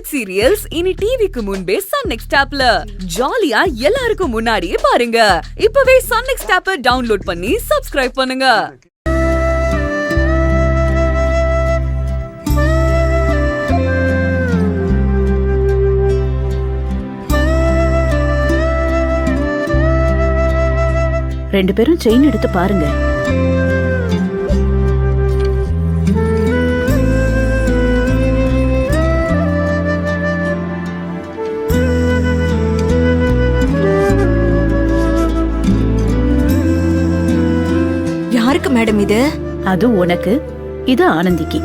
Web serials இனி டிவிக்கு முன்பே சன் நெக்ஸ்ட் ஆப்ல ஜாலியா எல்லாருக்கும் முன்னாடியே பாருங்க. இப்பவே சன் நெக்ஸ்ட் ஆப்பை டவுன்லோட் பண்ணி சப்ஸ்கிரைப் பண்ணுங்க. ரெண்டு பேரும் செயின் எடுத்து பாருங்க. யாருக்கு மேடம் இது? அது உனக்கு, இது ஆனந்திக்கு.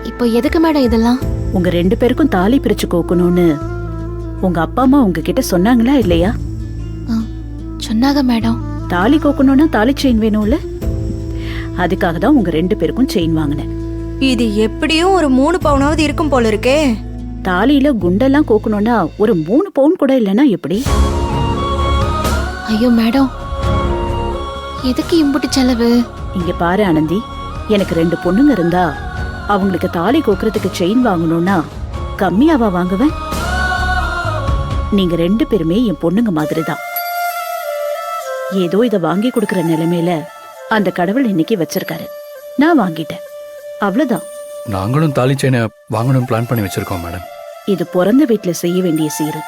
இப்போ எதுக்கு மேடம் இதெல்லாம்? உங்க ரெண்டு பேருக்கும் தாலி பிரிச்சு கோக்கணும்னு உங்க அப்பா அம்மா உங்ககிட்ட சொன்னாங்களா இல்லையா? சொன்னாங்க மேடம். தாலி கோக்கணும்னா தாலி செயின் வேணும்ல, அதுக்காக தான் உங்க ரெண்டு பேருக்கும் செயின் வாங்கினேன். இது எப்படியும் ஒரு 3 பவுனாவது இருக்கும் போல இருக்கே. தாலியில குண்டெல்லாம் கோக்கணும்னா ஒரு 3 பவுன் கூட இல்லைன்னா எப்படி? ஐயோ மேடம், எதுக்கு இம்புட்டு செலவு? இங்க பாரு ஆனந்தி, எனக்கு 2 பொண்ணுங்க இருந்தா அவங்களுக்கு தாலி கோக்குறதுக்கு செயின் வாங்கணும்னா கம்மியாவா வாங்குவேன்? நீங்க 2 பேருமே என் பொண்ணுங்க மாதிரி தான். ஏதோ இத வாங்கி கொடுக்கற நிலைமையில அந்த கடவுள் இன்னைக்கு வச்சிருக்காரு. நான் வாங்கிட்டேன், அவ்வளவுதான். நாங்களும் தாலி செயினை வாங்கணும் பிளான் பண்ணி வச்சிருக்கோம் மேடம். இது பிறந்த வீட்டுல செய்ய வேண்டிய சீரு.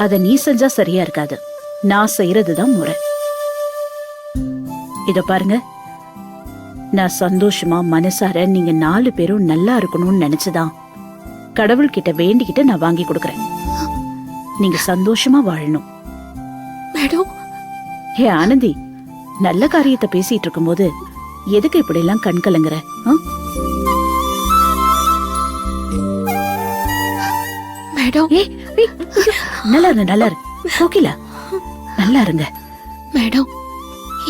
அத நீ செஞ்சா சரியா இருக்காது, நான் செய்யறதுதான் முறை. இத பாருங்க, நான் சந்தோஷமா மனசார நீங்க 4 பேரும் நல்லா இருக்கணும்னு நினைச்சுதான் கடவுள் கிட்ட வேண்டிக்கிட்டு நான் வாங்கி கொடுக்கறேன். நீங்க சந்தோஷமா வாழணும். மேடம், ஹே ஆனந்தி, நல்ல காரியத்தை பேசிட்டு இருக்கும்போது எதுக்கு இப்படி எல்லாம் கண் கலங்குற? மேடம், நல்லா இரு, நல்லா இரு கோகிலா, நல்லா இருங்க. மேடம்,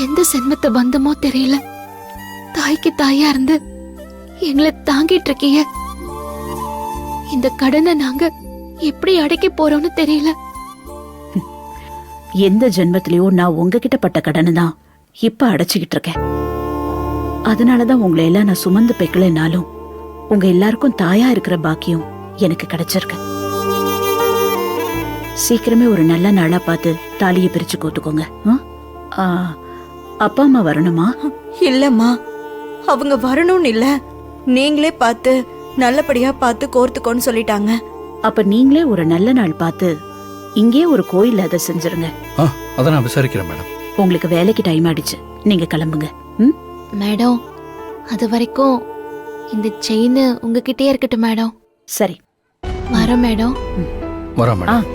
எந்த சென்மத்தை பந்தமோ தெரியல, தாய்க்கு தாயா இருந்து எங்களை தாங்கிட்டு இருக்கீங்க. இந்த கடனை நாங்க எப்படி அடைக்க போறோம்னு தெரியல. எந்த ஜென்மத்திலயோ நான் உங்ககிட்ட பட்ட கடனை தான் இப்ப அடைச்சுக்கிட்டு இருக்கேன். அதனாலதான் உங்களை எல்லாம் நான் சுமந்து பெக்கலனாலும் உங்க எல்லாருக்கும் தாயா இருக்கிற பாக்கியம் எனக்கு கிடைச்சிருக்கு. சீக்கிரமே ஒரு நல்ல நாளா பார்த்து தாலியை பிரிச்சு கோத்துக்கோங்க. அப்பா அம்மா வரணுமா? இல்லம்மா, அவங்க வரணும்னு இல்ல, நீங்களே பார்த்து நல்லபடியா பார்த்து கோர்த்துக்கோன்னு சொல்லிட்டாங்க. அப்ப நீங்களே ஒரு நல்ல நாள் பார்த்து இங்கே ஒரு கோயில் அதை செஞ்சிருங்க. அத நான் விசாரிக்கிறேன் மேடம். உங்களுக்கு வேலைக்கு டைம் ஆயிடுச்சு, நீங்க கிளம்புங்க. மேடம், அது வரைக்கும் இந்த செயின் உங்ககிட்டே இருக்கட்டும் மேடம். சரி, வரோம் மேடம். வரேன் மேடம்.